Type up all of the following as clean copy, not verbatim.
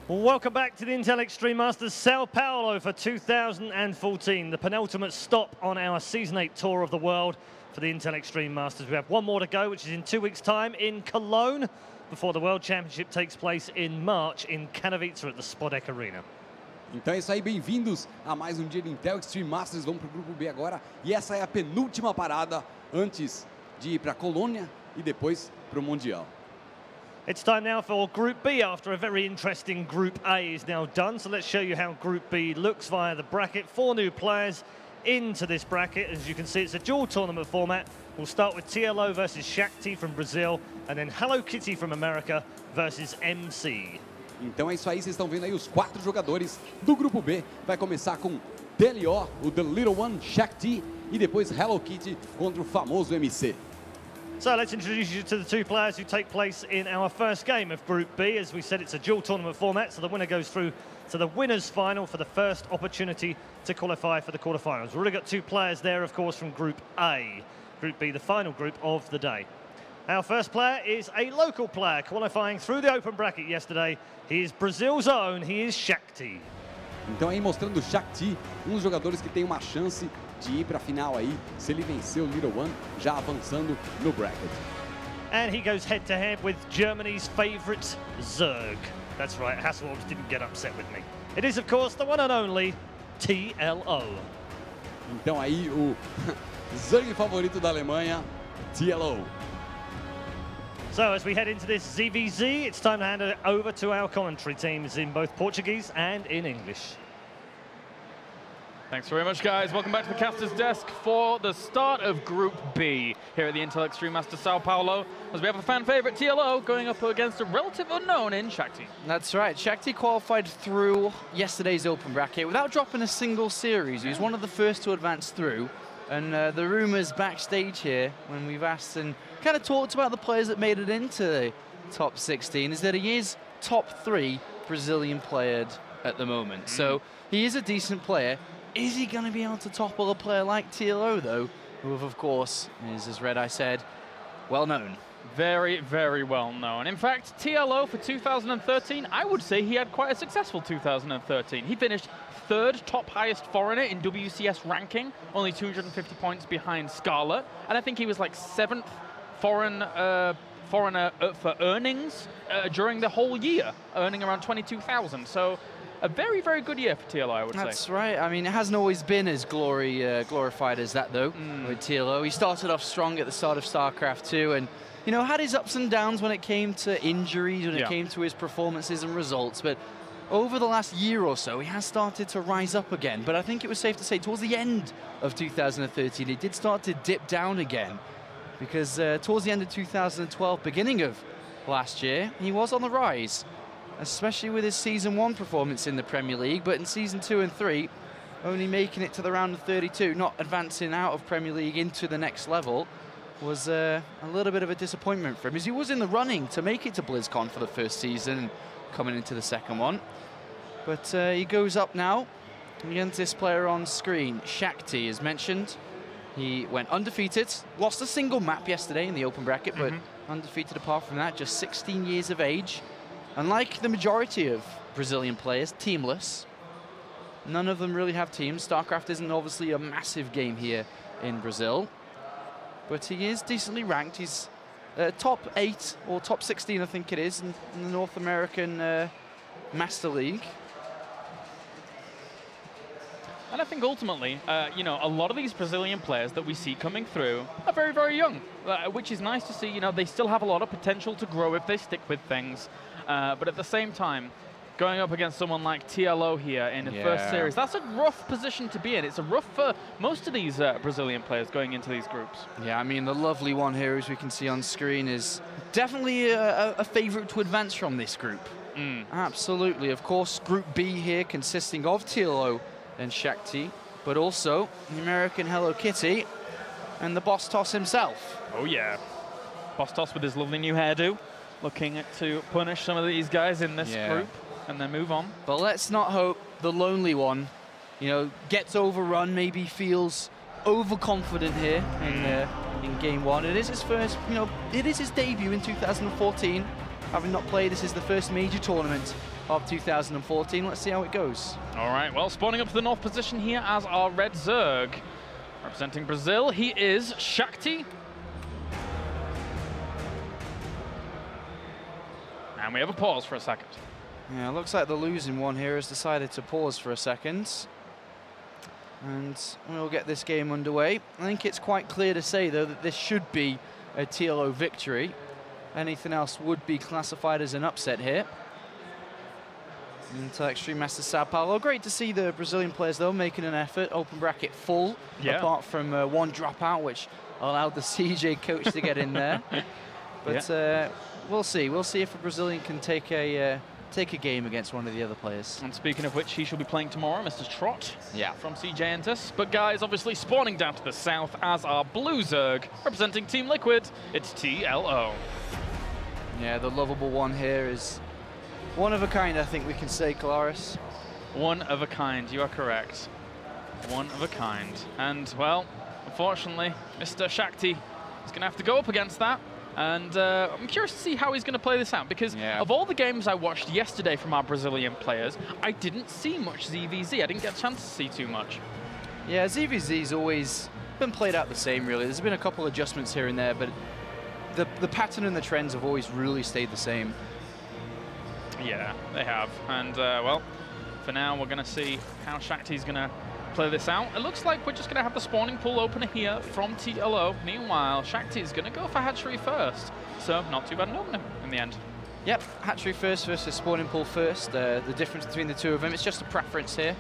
Welcome back to the Intel Extreme Masters Sao Paulo for 2014, the penultimate stop on our Season 8 tour of the world for the Intel Extreme Masters. We have one more to go, which is in 2 weeks' time in Cologne, before the World Championship takes place in March in Katowice at the Spodek Arena. Então é isso aí, bem-vindos a mais um dia de Intel Extreme Masters. Vamos para o Grupo B agora e essa é a penúltima parada antes de ir para a Colônia e depois para o Mundial. It's time now for Group B after a very interesting Group A is now done. So let's show you how Group B looks via the bracket. 4 new players into this bracket. As you can see, it's a dual tournament format. We'll start with TLO versus Shakti from Brazil, and then Hello Kitty from America versus MC. Então é isso aí, vocês estão vendo aí os 4 jogadores do Grupo B. Vai começar com TLO, o The Little One, Shakti, e depois Hello Kitty contra o famoso MC. So let's introduce you to the 2 players who take place in our first game of Group B. As we said, it's a dual tournament format, so the winner goes through to the winners' final for the first opportunity to qualify for the quarterfinals. We've already got 2 players there, of course, from Group A. Group B, the final group of the day. Our first player is a local player qualifying through the open bracket yesterday. He is Brazil's own, he is Shakti. Então aí mostrando o Shakti, um dos jogadores que tem uma chance de ir para a final aí, se ele vencer o Little One, já avançando no bracket. And he goes head-to-head with Germany's favourite Zerg. That's right, Hasselhoff didn't get upset with me. It is, of course, the one and only TLO. Então aí o Zerg favorito da Alemanha, TLO. So as we head into this ZVZ, it's time to hand it over to our commentary teams in both Portuguese and in English. Thanks very much, guys. Welcome back to the caster's desk for the start of Group B here at the Intel Extreme Masters Sao Paulo, as we have a fan favorite TLO going up against a relative unknown in Shakti. That's right. Shakti qualified through yesterday's open bracket without dropping a single series. He was one of the first to advance through. And the rumours backstage here, when we've asked and kind of talked about the players that made it into the top 16, is that he is top 3 Brazilian player at the moment. So he is a decent player. Is he going to be able to topple a player like TLO, though, who, of course, is, as Red Eye said, well known? Very, very well known. In fact, TLO for 2013, I would say he had quite a successful 2013. He finished 3rd top highest foreigner in WCS ranking, only 250 points behind Scarlet. And I think he was like 7th foreigner for earnings during the whole year, earning around 22,000. So a very, very good year for TLO, I would say. That's right. I mean, it hasn't always been as glorified as that, though, with TLO. He started off strong at the start of StarCraft 2 and, you know, had his ups and downs when it came to injuries, when it came to his performances and results. But over the last year or so, he has started to rise up again. But I think it was safe to say towards the end of 2013, he did start to dip down again. Because towards the end of 2012, beginning of last year, he was on the rise, especially with his Season 1 performance in the Premier League. But in Season 2 and 3, only making it to the round of 32, not advancing out of Premier League into the next level, was a little bit of a disappointment for him, as he was in the running to make it to BlizzCon for the first season, coming into the second one. But he goes up now against this player on screen, Shakti, as mentioned. He went undefeated, lost a single map yesterday in the open bracket, but undefeated apart from that, just 16 years of age. Unlike the majority of Brazilian players, teamless. None of them really have teams. StarCraft isn't obviously a massive game here in Brazil, but he is decently ranked. He's top 8 or top 16, I think it is, in the North American Master League. And I think ultimately, you know, a lot of these Brazilian players that we see coming through are very, very young, which is nice to see. You know, they still have a lot of potential to grow if they stick with things. But at the same time, going up against someone like TLO here in the first series, that's a rough position to be in. It's a rough for most of these Brazilian players going into these groups. Yeah, I mean, the lovely one here, as we can see on screen, is definitely a favorite to advance from this group. Absolutely. Of course, Group B here consisting of TLO and Shakti, but also the American Hello Kitty and the Boss Toss himself. Oh, yeah. Boss Toss with his lovely new hairdo, looking to punish some of these guys in this group and then move on. But let's not hope the lonely one, you know, gets overrun, maybe feels overconfident here in game 1. It is his first, you know, it is his debut in 2014. Having not played, this is the first major tournament of 2014. Let's see how it goes. All right, well, spawning up to the north position here as our red Zerg. Representing Brazil, he is Shakti. And we have a pause for a second. Yeah, looks like the losing one here has decided to pause for a second. And we'll get this game underway. I think it's quite clear to say, though, that this should be a TLO victory. Anything else would be classified as an upset here. Into Extreme Master Sao Paulo. Great to see the Brazilian players, though, making an effort. Open bracket full, apart from one dropout, which allowed the CJ coach to get in there. But we'll see. We'll see if a Brazilian can take a game against one of the other players. And speaking of which, he shall be playing tomorrow, Mr. Trott from CJ Entus. But guys, obviously spawning down to the south as our blue Zerg, representing Team Liquid, it's TLO. Yeah, the lovable one here is one of a kind, I think we can say, Claris. One of a kind, you are correct. One of a kind. And, well, unfortunately, Mr. Shakti is going to have to go up against that. And I'm curious to see how he's going to play this out, because of all the games I watched yesterday from our Brazilian players, I didn't see much ZVZ. I didn't get a chance to see too much. Yeah, ZVZ's always been played out the same, really. There's been a couple adjustments here and there, but the pattern and the trends have always really stayed the same. Yeah, they have. And, well, for now, we're going to see how Shakti's going to play this out. It looks like we're just going to have the spawning pool opener here from TLO. Meanwhile, Shakti is going to go for hatchery first. So, not too bad an opener in the end. Yep, hatchery first versus spawning pool first. The difference between the two of them, it's just a preference here.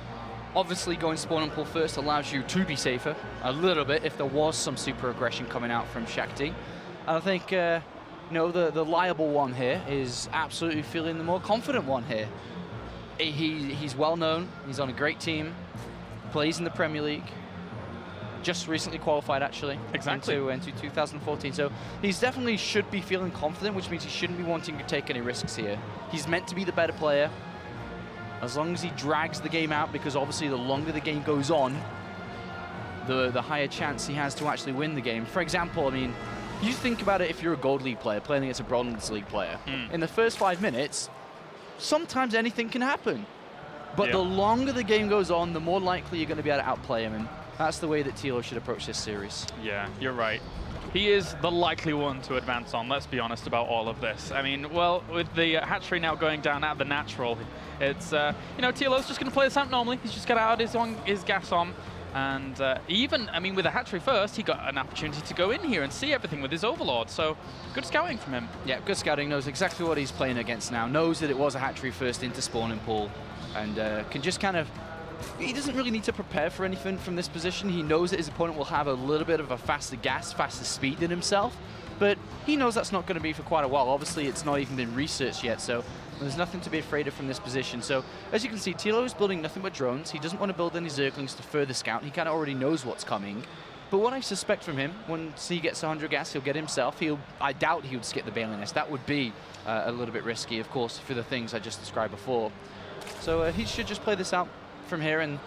Obviously, going spawning pool first allows you to be safer a little bit if there was some super aggression coming out from Shakti. And I think you know, the liable one here is absolutely feeling the more confident one here. He's well known, he's on a great team, plays in the Premier League, just recently qualified actually into 2014. So he's definitely should be feeling confident, which means he shouldn't be wanting to take any risks here. He's meant to be the better player, as long as he drags the game out, because obviously the longer the game goes on, the higher chance he has to actually win the game. For example, I mean, you think about it if you're a Gold League player playing against a Bronze League player. In the first 5 minutes, sometimes anything can happen. But the longer the game goes on, the more likely you're going to be able to outplay him. And that's the way that TLO should approach this series. Yeah, you're right. He is the likely one to advance on, let's be honest about all of this. I mean, well, with the hatchery now going down at the natural, it's, you know, TLO's just going to play this out normally. He's just got out his gas on. And even, I mean, with the hatchery first, he got an opportunity to go in here and see everything with his Overlord. So good scouting from him. Yeah, good scouting. Knows exactly what he's playing against now. Knows that it was a hatchery first into spawning pool. And can just kind of, he doesn't really need to prepare for anything from this position. He knows that his opponent will have a little bit of a faster gas, faster speed than himself. But he knows that's not going to be for quite a while. Obviously, it's not even been researched yet. So there's nothing to be afraid of from this position. So, as you can see, TLO is building nothing but drones. He doesn't want to build any Zerglings to further scout. He kind of already knows what's coming. But what I suspect from him, once he gets 100 gas, he'll get himself. I doubt he would skip the Bailey Nest. That would be a little bit risky, of course, for the things I just described before. So he should just play this out from here. And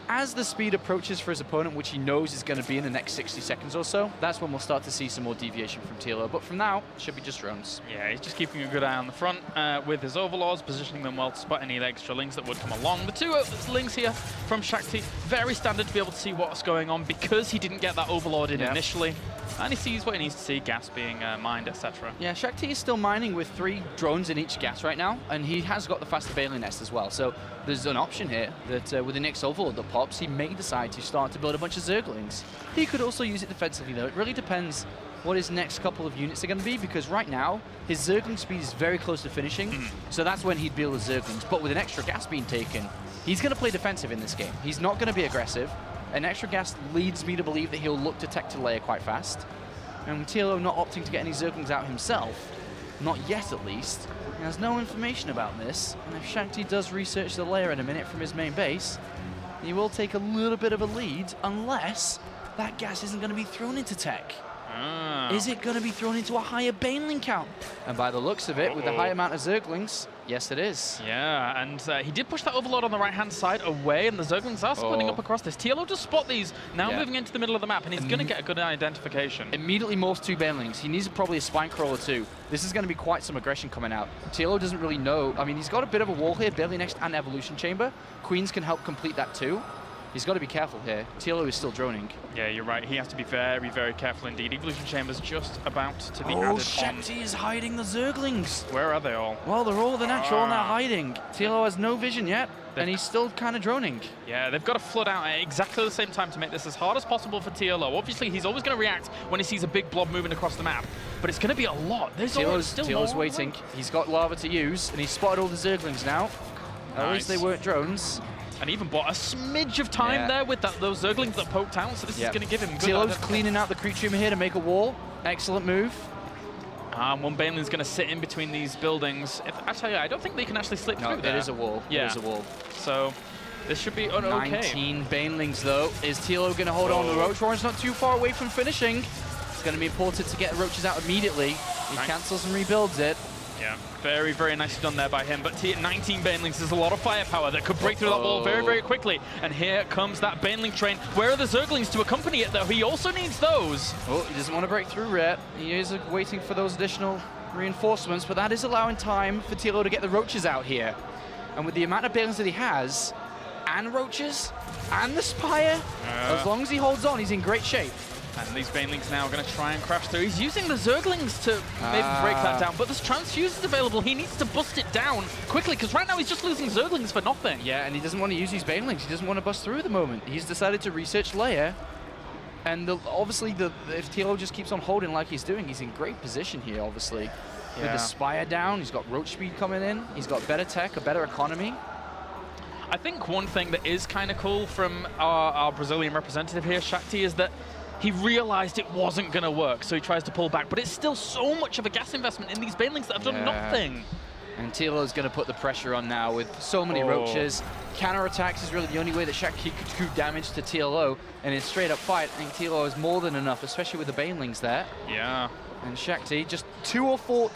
as the speed approaches for his opponent, which he knows is going to be in the next 60 seconds or so, that's when we'll start to see some more deviation from TLO. But from now, it should be just drones. Yeah, he's just keeping a good eye on the front with his Overlords, positioning them well to spot any extra links that would come along. The two links here from Shakti, very standard to be able to see what's going on because he didn't get that Overlord in initially. And he sees what he needs to see, gas being mined, etc. Yeah, Shakti is still mining with 3 drones in each gas right now, and he has got the faster Bailey Nest as well. So there's an option here that with the next Overlord that pops, he may decide to start to build a bunch of Zerglings. He could also use it defensively, though. It really depends what his next couple of units are going to be, because right now, his Zergling speed is very close to finishing, so that's when he'd build the Zerglings. But with an extra gas being taken, he's going to play defensive in this game. He's not going to be aggressive. An extra gas leads me to believe that he'll look to tech to layer quite fast. And TLO not opting to get any Zerglings out himself, not yet at least, he has no information about this. And if Shakti does research the layer in a minute from his main base, he will take a little bit of a lead unless that gas isn't going to be thrown into tech. Is it going to be thrown into a higher Baneling count? And by the looks of it, with the high amount of Zerglings, yes, it is. Yeah, and he did push that Overlord on the right-hand side away, and the Zerglings are splitting up across this. TLO just spot these, now moving into the middle of the map, and he's going to get a good identification. Immediately morphs 2 Banelings. He needs probably a Spine Crawler too. This is going to be quite some aggression coming out. TLO doesn't really know. I mean, he's got a bit of a wall here, barely next and Evolution Chamber. Queens can help complete that too. He's got to be careful here. TLO is still droning. Yeah, you're right. He has to be very, very careful indeed. Evolution Chamber's just about to be added on. Shakti is hiding the Zerglings. Where are they all? Well, they're all the natural now hiding. TLO has no vision yet, and he's still kind of droning. Yeah, they've got to flood out at exactly the same time to make this as hard as possible for TLO. Obviously, he's always going to react when he sees a big blob moving across the map, but it's going to be a lot. TLO's waiting. He's got lava to use, and he's spotted all the Zerglings now. At least they weren't drones. And even bought a smidge of time there with those Zerglings that poked out, so this is going to give him good... TLO's cleaning out the creature here to make a wall. Excellent move. One Baneling's going to sit in between these buildings. I tell you, I don't think they can actually slip through there. It is a wall. Yeah. It is a wall. So this should be okay. 19 Banelings, though. Is TLO going to hold on? The Roach Warren's not too far away from finishing. It's going to be important to get the Roaches out immediately. He cancels and rebuilds it. Yeah, very, very nicely done there by him. But 19 Banelings is a lot of firepower that could break through that wall very, very quickly. And here comes that Baneling train. Where are the Zerglings to accompany it, though? He also needs those. Oh, he doesn't want to break through yet. He is waiting for those additional reinforcements, but that is allowing time for TLO to get the Roaches out here. And with the amount of Banelings that he has, and Roaches, and the Spire, as long as he holds on, he's in great shape. And these Banelings now are going to try and crash through. He's using the Zerglings to maybe break that down, but there's transfuses available. He needs to bust it down quickly, because right now he's just losing Zerglings for nothing. Yeah, and he doesn't want to use these Banelings. He doesn't want to bust through at the moment. He's decided to research layer. And obviously, if TLO just keeps on holding like he's doing, he's in great position here, obviously. Yeah. With the Spire down, he's got Roach speed coming in. He's got better tech, a better economy. I think one thing that is kind of cool from our Brazilian representative here, Shakti, is that he realized it wasn't going to work, so he tries to pull back. But it's still so much of a gas investment in these Banelings that have done nothing. And TLO is going to put the pressure on now with so many Roaches. Counterattacks is really the only way that Shakti could do damage to TLO. And in straight up fight, I think TLO is more than enough, especially with the Banelings there. Yeah. And Shakti, just 2 to 4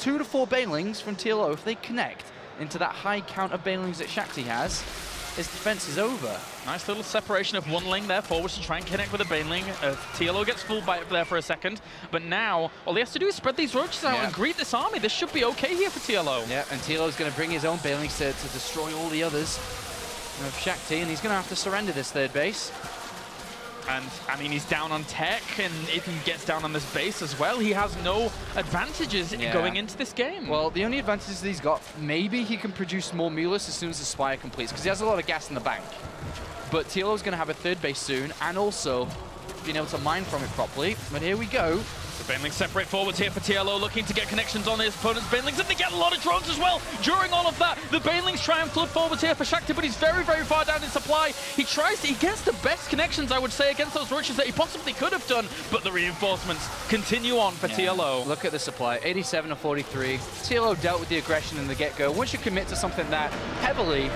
Banelings from TLO, if they connect into that high count of Banelings that Shakti has, his defense is over. Nice little separation of one lane there forwards to try and connect with a Baneling. TLO gets fooled by it there for a second, but now all he has to do is spread these Roaches out and greet this army. This should be okay here for TLO. Yeah, and TLO's going to bring his own Banelings to destroy all the others of Shakti, and he's going to have to surrender this third base. And, I mean, he's down on tech, and if he gets down on this base as well, he has no advantages going into this game. Well, the only advantages that he's got, maybe he can produce more Mulus as soon as the Spire completes, because he has a lot of gas in the bank. But TLO's going to have a third base soon, and also being able to mine from it properly. But here we go. The Banelings separate forwards here for TLO, looking to get connections on his opponent's Banelings, and they get a lot of drones as well. During all of that, the Banelings try and flood forwards here for Shakti, but he's very, very far down in supply. He gets the best connections, I would say, against those Roaches that he possibly could have done, but the reinforcements continue on for TLO. Look at the supply, 87 to 43. TLO dealt with the aggression in the get-go. Once you commit to something that heavily,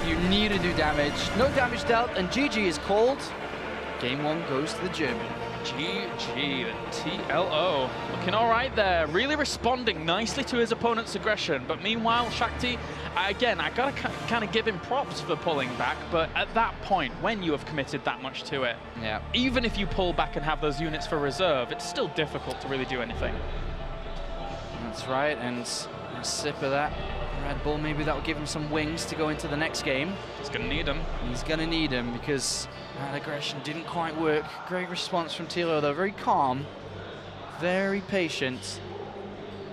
you need to do damage. No damage dealt, and GG is called. Game 1 goes to the German. GG, TLO looking all right there, really responding nicely to his opponent's aggression. But meanwhile, Shakti, again, I gotta kind of give him props for pulling back, but at that point, when you have committed that much to it, even if you pull back and have those units for reserve, it's still difficult to really do anything. That's right, and a sip of that Red Bull, maybe that will give him some wings to go into the next game. He's gonna need them. He's gonna need them because that aggression didn't quite work. Great response from TLO though, very calm, very patient,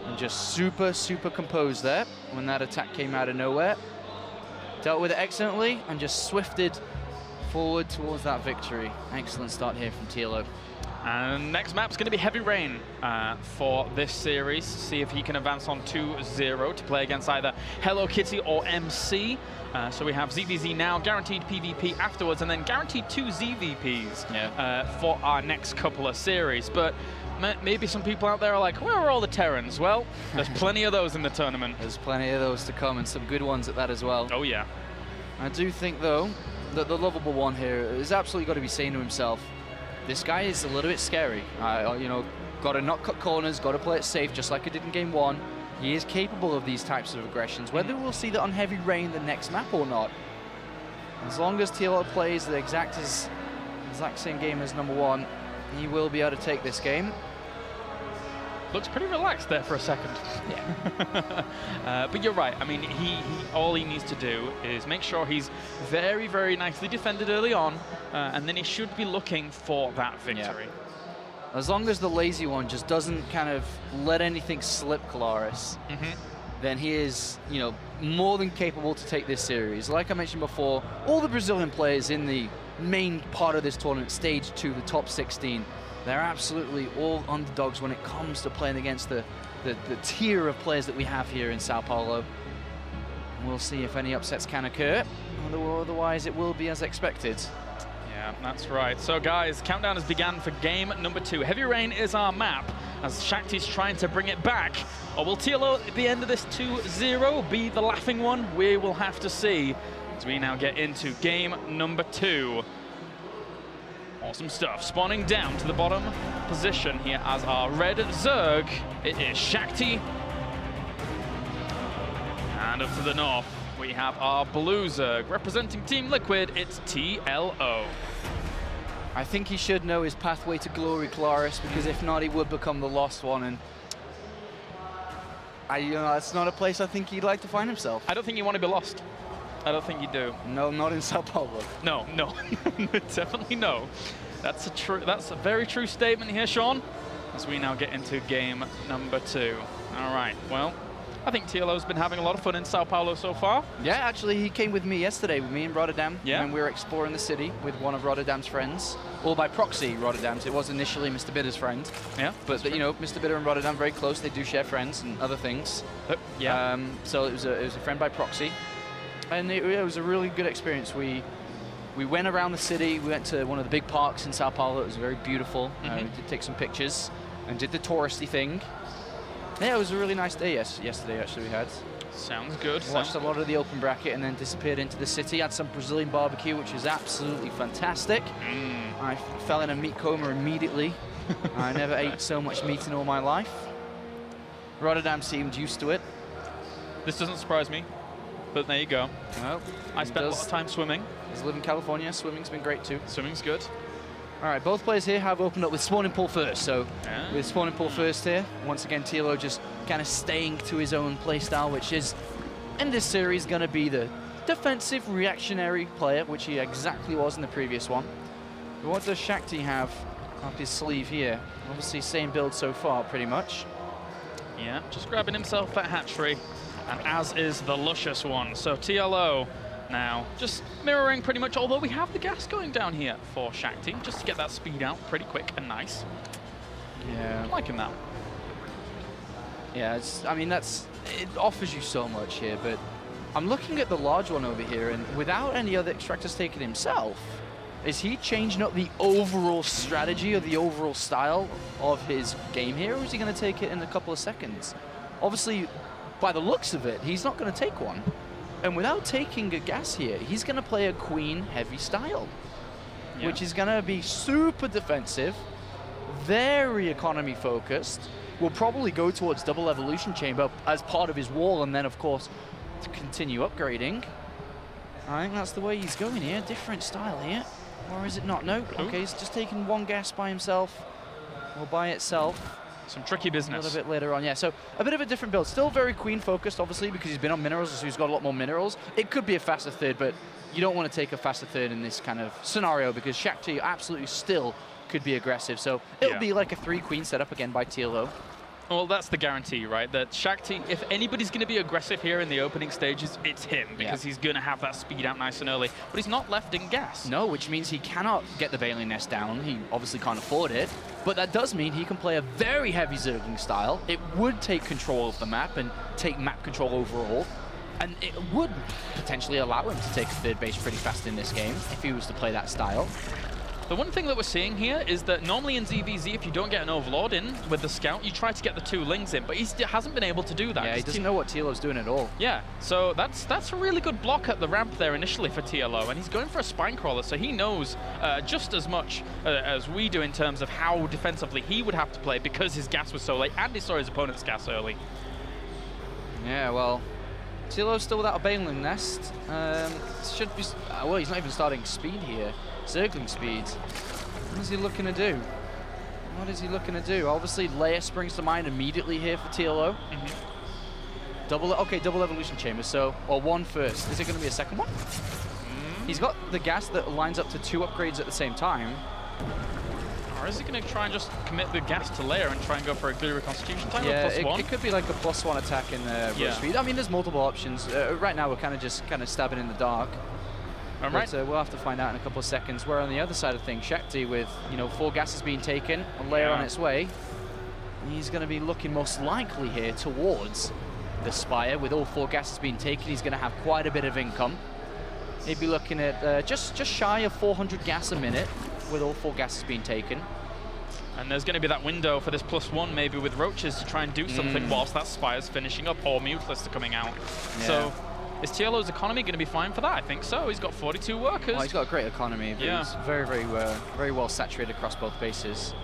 and just super, super composed there when that attack came out of nowhere. Dealt with it excellently and just swifted forward towards that victory. Excellent start here from TLO. And next map's going to be Heavy Rain for this series. See if he can advance on 2-0 to play against either Hello Kitty or MC. So we have ZVZ now, guaranteed PvP afterwards, and then guaranteed 2 ZVPs for our next couple of series. But maybe some people out there are like, where are all the Terrans? Well, there's plenty of those in the tournament. There's plenty of those to come, and some good ones at that as well. Oh, yeah. I do think, though, that the lovable one here is absolutely got to be saying to himself, this guy is a little bit scary. You know, got to not cut corners, got to play it safe, just like I did in game 1. He is capable of these types of aggressions. Whether we'll see that on Heavy Rain the next map or not, as long as TLO plays the exact same game as number 1, he will be able to take this game. Looks pretty relaxed there for a second. Yeah. But you're right. I mean, all he needs to do is make sure he's very, very nicely defended early on, and then he should be looking for that victory. Yeah. As long as the lazy one just doesn't kind of let anything slip, Kalaris, then he is, you know, more than capable to take this series. Like I mentioned before, all the Brazilian players in the main part of this tournament, stage 2, the top 16, they're absolutely all underdogs when it comes to playing against the tier of players that we have here in Sao Paulo. We'll see if any upsets can occur, otherwise it will be as expected. Yeah, that's right. So guys, countdown has begun for game number 2. Heavy Rain is our map as Shakti's trying to bring it back. Or will TLO at the end of this 2-0 be the laughing one? We will have to see as we now get into game number 2. Awesome stuff. Spawning down to the bottom position here as our red Zerg. It is Shakti. And up to the north, we have our blue Zerg. Representing Team Liquid, it's TLO. I think he should know his pathway to glory, Kalaris, because if not, he would become the lost one. And you know, that's not a place I think he'd like to find himself. I don't think you want to be lost. I don't think you do. No, not in Sao Paulo. No, definitely no. That's a very true statement here, Sean. As we now get into game number 2. All right, well, I think TLO's been having a lot of fun in Sao Paulo so far. Yeah, actually, he came with me yesterday, with me in Rotterdam, when we were exploring the city with one of Rotterdam's friends. Or by proxy, Rotterdam's. It was initially Mr. Bitter's friend. Yeah. But, you know, Mr. Bitter and Rotterdam very close. They do share friends and other things. Yeah. So it was a friend by proxy. And it was a really good experience. We went around the city. We went to one of the big parks in Sao Paulo. It was very beautiful. We did take some pictures and did the touristy thing. Yeah, it was a really nice day yesterday, actually, we had. Sounds good. Watched a lot of the open bracket and then disappeared into the city. Had some Brazilian barbecue, which was absolutely fantastic. I fell in a meat coma immediately. I never ate so much meat in all my life. Rotterdam seemed used to it. This doesn't surprise me, but there you go. Well, I spent a lot of time swimming. I live in California. Swimming's been great too. Swimming's good. All right, both players here have opened up with spawning pool first. So with spawning pool first here, once again, TLO just kind of staying to his own playstyle, which is, in this series, going to be the defensive reactionary player, which he exactly was in the previous one. But what does Shakti have up his sleeve here? Obviously, same build so far, pretty much. Yeah, just grabbing himself that hatchery, and as is the luscious one. So TLO now just mirroring pretty much, although we have the gas going down here for Shakti, just to get that speed out pretty quick and nice. Yeah. I'm liking that. Yeah, I mean, it offers you so much here, but I'm looking at the large one over here, and without any other extractors taken himself, is he changing up the overall strategy or the overall style of his game here, or is he going to take it in a couple of seconds? Obviously, by the looks of it, he's not going to take one. And without taking a gas here, he's going to play a queen-heavy style, which is going to be super defensive, very economy-focused, will probably go towards double evolution chamber as part of his wall, and then, of course, to continue upgrading. I think that's the way he's going here. Different style here. Or is it not? No. Okay, he's just taking one gas by himself, or by itself. Some tricky business. A little bit later on, yeah. So a bit of a different build. Still very queen-focused, obviously, because he's been on minerals, so he's got a lot more minerals. It could be a faster third, but you don't want to take a faster third in this kind of scenario, because Shakti absolutely still could be aggressive. So it'll be like a 3-queen setup again by TLO. Well, that's the guarantee, right? That Shakti, if anybody's going to be aggressive here in the opening stages, it's him, because he's going to have that speed out nice and early. But he's not left in gas. No, which means he cannot get the Bailey Nest down. He obviously can't afford it. But that does mean he can play a very heavy zergling style. It would take control of the map and take map control overall. And it would potentially allow him to take a third base pretty fast in this game if he was to play that style. The one thing that we're seeing here is that normally in ZVZ, if you don't get an Overlord in with the Scout, you try to get the 2 Lings in, but he hasn't been able to do that. Yeah, he doesn't know what TLO's doing at all. Yeah, so that's a really good block at the ramp there initially for TLO, and he's going for a Spine Crawler, so he knows just as much as we do in terms of how defensively he would have to play because his gas was so late, and he saw his opponent's gas early. Yeah, well, TLO's still without a Baneling Nest. Should be, well, he's not even starting speed here. Zergling speed. What is he looking to do? What is he looking to do? Obviously, Leia springs to mind immediately here for TLO. Double evolution chamber, so, or 1 first. Is it going to be a second one? He's got the gas that lines up to 2 upgrades at the same time. Or is he going to try and just commit the gas to Leia and try and go for a Glue Reconstitution type of +1? It could be like a +1 attack in rush speed. I mean, there's multiple options. Right now, we're kind of stabbing in the dark. But we'll have to find out in a couple of seconds. Where on the other side of things, Shakti with 4 gases being taken, a Leia on its way. He's going to be looking most likely here towards the Spire. With all 4 gases being taken, he's going to have quite a bit of income. He'd be looking at just shy of 400 gas a minute with all 4 gases being taken. And there's going to be that window for this +1 maybe with Roaches to try and do something whilst that Spire's finishing up or Mutalists are coming out. Yeah. So is TLO's economy going to be fine for that? I think so. He's got 42 workers. Oh, he's got a great economy. Yeah. He's very well saturated across both bases.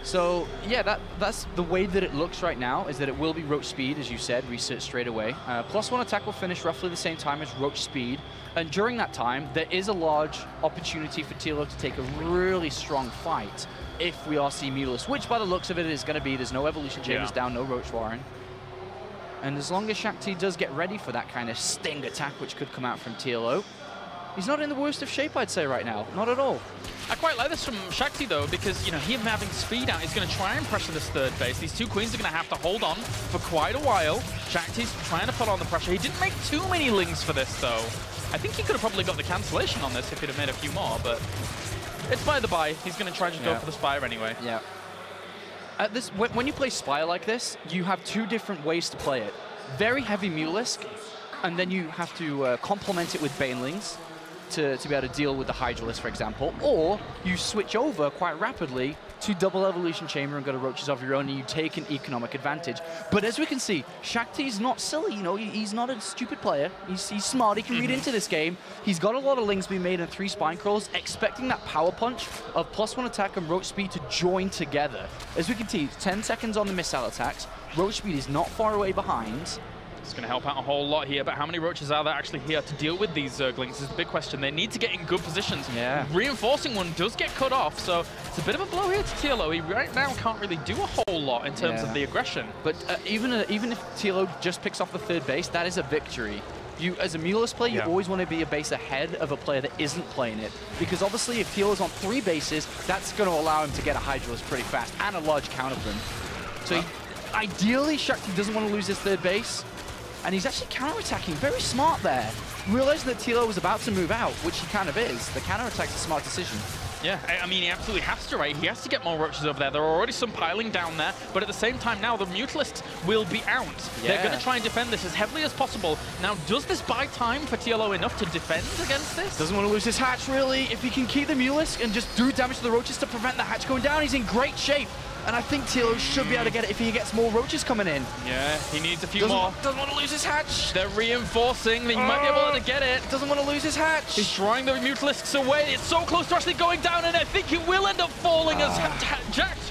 So yeah, that's the way that it looks right now, is that it will be Roach speed, as you said, research straight away. +1 attack will finish roughly the same time as Roach speed. And during that time, there is a large opportunity for TLO to take a really strong fight if we are seeing Mutalisk, which by the looks of it is going to be. There's no evolution chambers down, no Roach Warren. And as long as Shakti does get ready for that kind of sting attack, which could come out from TLO, he's not in the worst of shape, I'd say, right now. Not at all. I quite like this from Shakti, though, because, him having speed out is going to try and pressure this 3rd base. These 2 Queens are going to have to hold on for quite a while. Shakti's trying to put on the pressure. He didn't make too many Lings for this, though. I think he could have probably got the cancellation on this if he'd have made a few more, but it's by the by. He's going to try and just go for the Spire anyway. Yeah. When you play Spire like this, you have 2 different ways to play it. Very heavy Mutalisk, and then you have to complement it with Banelings to be able to deal with the Hydralisk, for example, or you switch over quite rapidly to double evolution chamber and go to Roaches of your own, and you take an economic advantage. But as we can see, Shakti's not silly, he's not a stupid player. He's smart, he can read into this game. He's got a lot of Lings being made and 3 Spine Crawls, expecting that power punch of +1 attack and Roach speed to join together. As we can see, 10 seconds on the missile attacks. Roach speed is not far away behind. It's going to help out a whole lot here, but how many Roaches are there actually here to deal with these Zerglings is the big question. They need to get in good positions. Yeah. Reinforcing one does get cut off, so it's a bit of a blow here to TLO. He right now can't really do a whole lot in terms of the aggression. But even if TLO just picks off the 3rd base, that is a victory. As a Mutalisk player, you always want to be a base ahead of a player that isn't playing it. Because obviously, if TLO's on 3 bases, that's going to allow him to get a Hydralisk pretty fast and a large count of them. So ideally, Shakti doesn't want to lose his 3rd base. And he's actually counter-attacking. Very smart there. Realizing that TLO was about to move out, which he kind of is. The counter-attack's a smart decision. Yeah, I mean, he absolutely has to, right? He has to get more Roaches over there. There are already some piling down there, but at the same time now, the Mutalists will be out. Yeah. They're going to try and defend this as heavily as possible. Now, does this buy time for TLO enough to defend against this? Doesn't want to lose his hatch, really. If he can keep the Mutalisk and just do damage to the Roaches to prevent the hatch going down, he's in great shape. And I think TLO should be able to get it if he gets more Roaches coming in. Yeah, he needs a few more. Doesn't want to lose his hatch. They're reinforcing. He might be able to get it. Doesn't want to lose his hatch. He's drawing the Mutalisks away. It's so close to actually going down, and I think he will end up falling as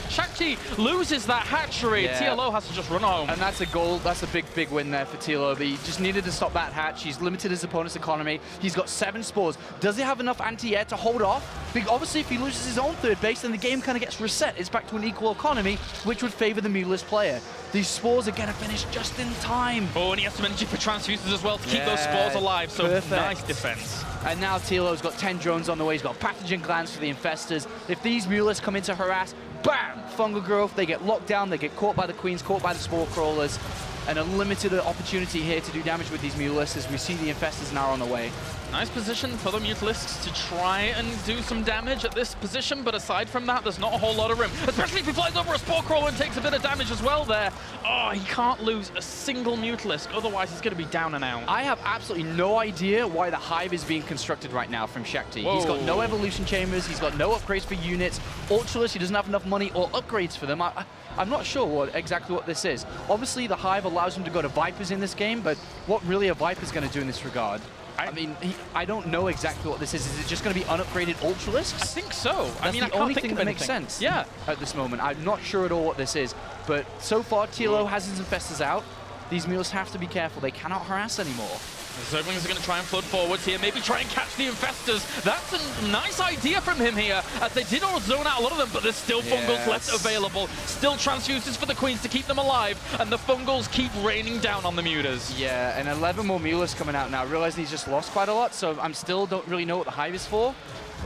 Shakti loses that hatchery. Yeah. TLO has to just run home. And that's a goal. That's a big, big win there for TLO. But he just needed to stop that hatch. He's limited his opponent's economy. He's got 7 spores. Does he have enough anti-air to hold off? Because obviously, if he loses his own 3rd base, then the game kind of gets reset. It's back to an equal economy, which would favor the Mutalisk player. These spores are going to finish just in time. Oh, and he has some energy for transfuses as well to keep those spores alive. So nice defense. And now TLO's got 10 drones on the way. He's got pathogen glands for the infestors. If these Mutalisks come in to harass, bam! Fungal growth. They get locked down. They get caught by the queens, caught by the spore crawlers. and a limited opportunity here to do damage with these Mutalisks as we see the Infestors now on the way. Nice position for the Mutalisks to try and do some damage at this position, but aside from that, there's not a whole lot of room. Especially if he flies over a Spore Crawler and takes a bit of damage as well there. Oh, he can't lose a single Mutalisk, otherwise he's going to be down and out. I have absolutely no idea why the Hive is being constructed right now from Shakti. Whoa. He's got no evolution chambers, he's got no upgrades for units. Ultralisk, he doesn't have enough money or upgrades for them. I'm not sure exactly what this is. Obviously, the Hive allows him to go to Vipers in this game, but what really a Viper's going to do in this regard? I mean, I don't know exactly what this is. Is it just going to be unupgraded Ultralisks? I think so. That's I mean, the only thing that makes sense. Yeah. At this moment, I'm not sure at all what this is. But so far, TLO has his Infestors out. These Mules have to be careful. They cannot harass anymore. The Zerglings are going to try and flood forwards here, maybe try and catch the Infestors. That's a nice idea from him here, as they did all zone out a lot of them, but there's still Fungals left available. Still transfuses for the Queens to keep them alive, and the Fungals keep raining down on the Mutas. Yeah, and 11 more Mulas coming out now. Realizing he's just lost quite a lot, so I'm still don't really know what the Hive is for.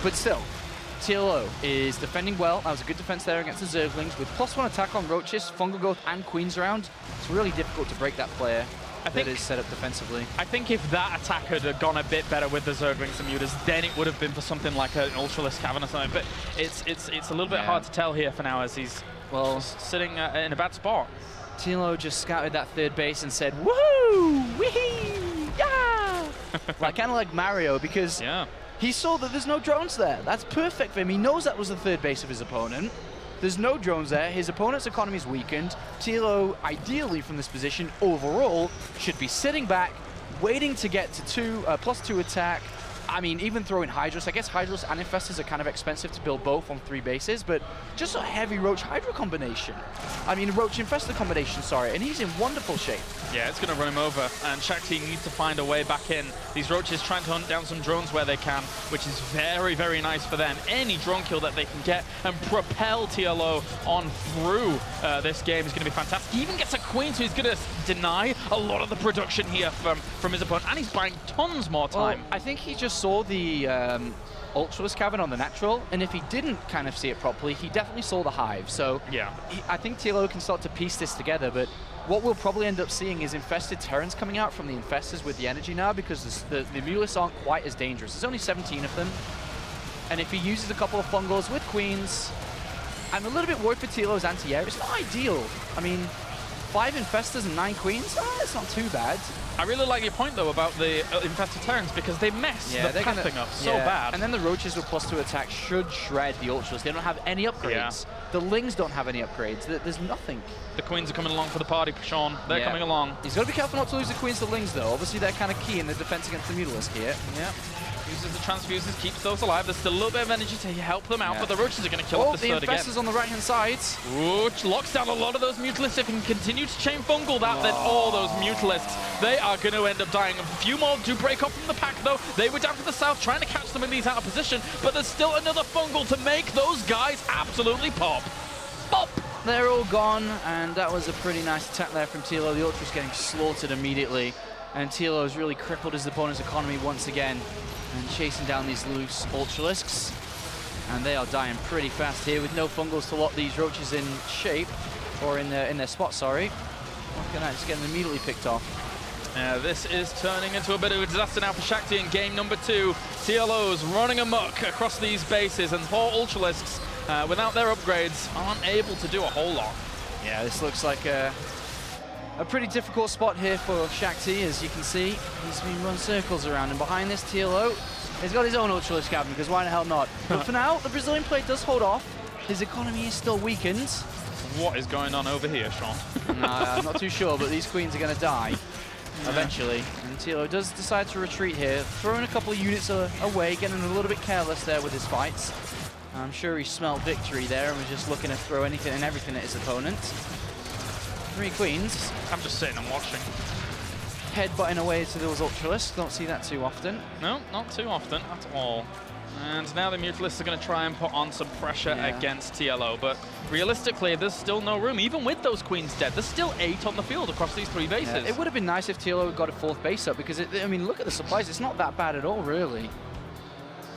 But still, TLO is defending well. That was a good defense there against the Zerglings. With +1 attack on Roaches, Fungal Growth, and Queens around, it's really difficult to break that player. I think that is set up defensively. I think if that attack had gone a bit better with the Zerglings and Mutas, then it would have been for something like an Ultralisk Cavern or something. But it's a little bit hard to tell here for now, as he's just sitting in a bad spot. TLO just scouted that third base and said, "Woohoo! Wee! Yeah!" Like, kind of like Mario, because he saw that there's no drones there. That's perfect for him. He knows that was the third base of his opponent. There's no drones there. His opponent's economy is weakened. TLO, ideally from this position, overall, should be sitting back, waiting to get to +2 attack. I mean, even throwing Hydros. I guess Hydros and Infestors are kind of expensive to build both on 3 bases, but just a heavy Roach Hydra combination. I mean, Roach Infestor combination, sorry, and he's in wonderful shape. Yeah, it's going to run him over, and Shakti needs to find a way back in. These Roaches trying to hunt down some drones where they can, which is very, very nice for them. Any drone kill that they can get and propel TLO on through this game is going to be fantastic. He even gets a Queen, so he's going to deny a lot of the production here from his opponent, and he's buying tons more time. Well, I think he just saw the Ultralisk Cavern on the natural, and if he didn't kind of see it properly, he definitely saw the Hive. So yeah, I think TLO can start to piece this together, but what we'll probably end up seeing is infested Terrans coming out from the Infestors with the energy now, because the Mutalisks aren't quite as dangerous. There's only 17 of them, and if he uses a couple of Fungals with Queens, I'm a little bit worried for TLO's anti-air. It's not ideal. I mean, 5 Infestors and 9 Queens, it's not too bad. I really like your point, though, about the Infested Terrans, because they mess the pathing up so bad. And then the Roaches with +2 attack should shred the Ultras. They don't have any upgrades. The Lings don't have any upgrades. There's nothing. The Queens are coming along for the party, Sean. They're coming along. He's got to be careful not to lose the Queens to Lings, though. Obviously, they're kind of key in the defense against the Mutalisk here. Yeah. Uses the transfuses, keeps those alive. There's still a little bit of energy to help them out, but the Roaches are going to kill off this third again. The Infestors on the right-hand side. Which locks down a lot of those Mutalisks. If he can continue to chain Fungal that, then all those Mutalisks, they are going to end up dying. A few more do break off from the pack, though. They were down to the south, trying to catch them in these out of position, but there's still another Fungal to make those guys absolutely pop. Pop! They're all gone, and that was a pretty nice attack there from TLO. The Ultra's getting slaughtered immediately, and TLO has really crippled his opponent's economy once again, and chasing down these loose Ultralisks. And they are dying pretty fast here with no Fungals to lock these Roaches in shape, or in their spot, sorry. Look at that, just getting immediately picked off. This is turning into a bit of a disaster now for Shakti in game number 2. TLO's running amok across these bases, and poor Ultralisks, without their upgrades, aren't able to do a whole lot. Yeah, this looks like a pretty difficult spot here for Shakti. As you can see, he's been run circles around, and behind this TLO, he's got his own Ultralisk Cavern, because why the hell not? But for now, the Brazilian player does hold off. His economy is still weakened. What is going on over here, Sean? I'm not too sure, but these Queens are going to die eventually. And TLO does decide to retreat here, throwing a couple of units away, getting a little bit careless there with his fights. I'm sure he smelled victory there and was just looking to throw anything and everything at his opponent. 3 Queens. I'm just sitting and watching. Headbutting away to those Ultralisks. Don't see that too often. No, not too often at all. And now the Mutalisks are going to try and put on some pressure against TLO, but realistically, there's still no room. Even with those Queens dead, there's still 8 on the field across these 3 bases. Yeah, it would have been nice if TLO got a 4th base up, because, I mean, look at the supplies. It's not that bad at all, really.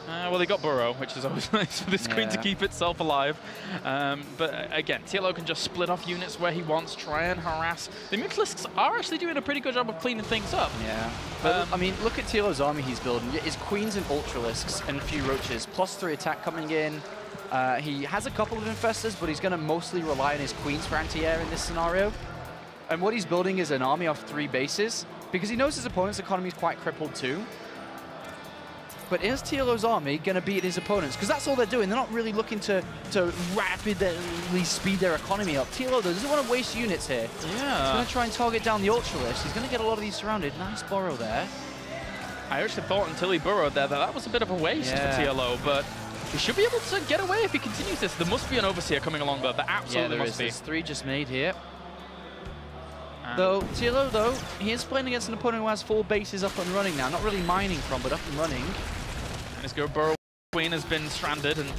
Well, they got Burrow, which is always nice for this queen to keep itself alive. But again, TLO can just split off units where he wants, try and harass. The Mutalisks are actually doing a pretty good job of cleaning things up. Yeah. But, I mean, look at TLO's army he's building. His queens and ultralisks and a few roaches, +3 attack coming in. He has a couple of infestors, but he's going to mostly rely on his queens for anti-air in this scenario. And what he's building is an army off 3 bases, because he knows his opponent's economy is quite crippled too. But is TLO's army going to beat his opponents? Because that's all they're doing. They're not really looking to rapidly speed their economy up. TLO doesn't want to waste units here. Yeah. He's going to try and target down the Ultralisk. He's going to get a lot of these surrounded. Nice borrow there. I actually thought until he burrowed there that was a bit of a waste for TLO, but he should be able to get away if he continues this. There must be an Overseer coming along, though. There absolutely must be. There's 3 just made here. Though, TLO, though, he is playing against an opponent who has 4 bases up and running now. Not really mining from, but up and running. And his go burrow queen has been stranded, and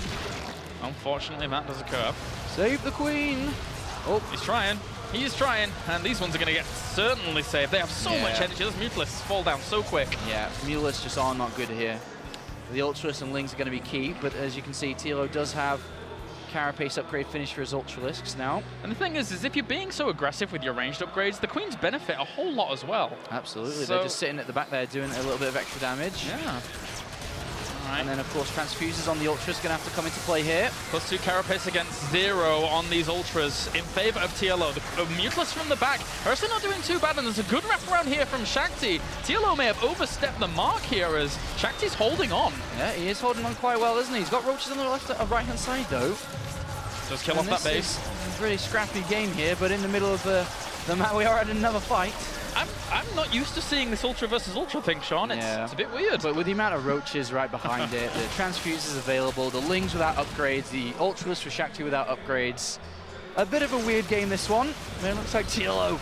unfortunately that does occur. Save the queen! Oh, he's trying. He is trying, and these ones are going to get certainly saved. They have so much energy. Those Mutalisks fall down so quick. Yeah, Mutalisks just are not good here. The Ultralisk and Lings are going to be key, but as you can see, TLO does have Carapace upgrade finish for his Ultralisks now. And the thing is if you're being so aggressive with your ranged upgrades, the queens benefit a whole lot as well. Absolutely, so they're just sitting at the back there doing a little bit of extra damage. Yeah. Right. And then, of course, Transfuses on the Ultras going to have to come into play here. +2 Carapace against 0 on these Ultras in favor of TLO. The Mutalisks from the back are actually not doing too bad, and there's a good wraparound here from Shakti. TLO may have overstepped the mark here as Shakti's holding on. Yeah, he is holding on quite well, isn't he? He's got roaches on the right-hand side, though. Does kill off that base. It's a really scrappy game here, but in the middle of the map, we are at another fight. I'm not used to seeing this Ultra versus Ultra thing, Sean. It's a bit weird. But with the amount of roaches right behind it, the Transfuses available, the Lings without upgrades, the Ultras for Shakti without upgrades. A bit of a weird game, this one. It looks like TLO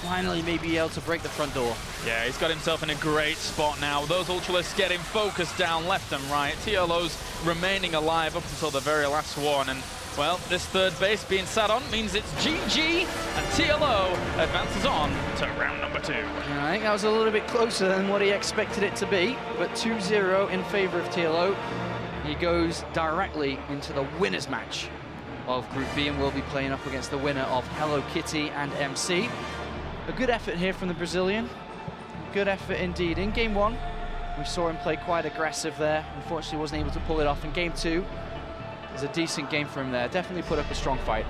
finally may be able to break the front door. Yeah, he's got himself in a great spot now. Those Ultralisks getting focused down left and right. TLO's remaining alive up until the very last one. And well, this 3rd base being sat on means it's GG, and TLO advances on to round number 2. I think that was a little bit closer than what he expected it to be, but 2-0 in favor of TLO. He goes directly into the winner's match of Group B and will be playing up against the winner of Hello Kitty and MC. A good effort here from the Brazilian. Good effort indeed. In Game 1, we saw him play quite aggressive there. Unfortunately, wasn't able to pull it off in Game 2. It was a decent game for him there. Definitely put up a strong fight.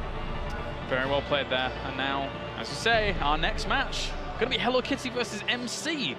Very well played there. And now, as you say, our next match going to be Hello Kitty versus MC.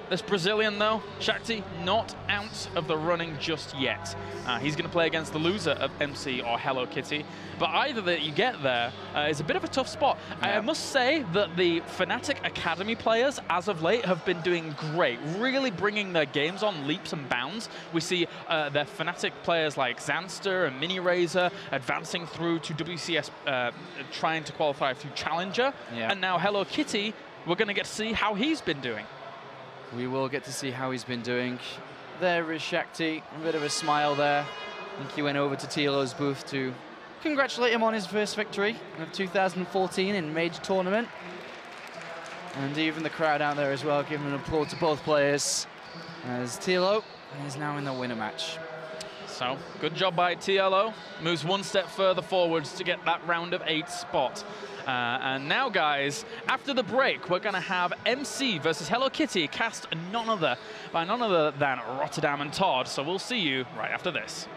This Brazilian, though, Shakti, not out of the running just yet. He's going to play against the loser of MC or Hello Kitty. But either that you get there is a bit of a tough spot. Yeah. I must say that the Fnatic Academy players, as of late, have been doing great, really bringing their games on leaps and bounds. We see their Fnatic players like Zanster and Mini Razor advancing through to WCS, trying to qualify through Challenger. Yeah. And now Hello Kitty, we're going to get to see how he's been doing. We will get to see how he's been doing. There is Shakti, a bit of a smile there. I think he went over to TLO's booth to congratulate him on his first victory of 2014 in Major Tournament. And even the crowd out there as well, giving an applaud to both players, as TLO is now in the winner match. So, good job by TLO. Moves 1 step further forwards to get that round of 8 spot. And now, guys, after the break, we're going to have MC versus Hello Kitty, cast by none other than Rotterdam and Todd. So we'll see you right after this.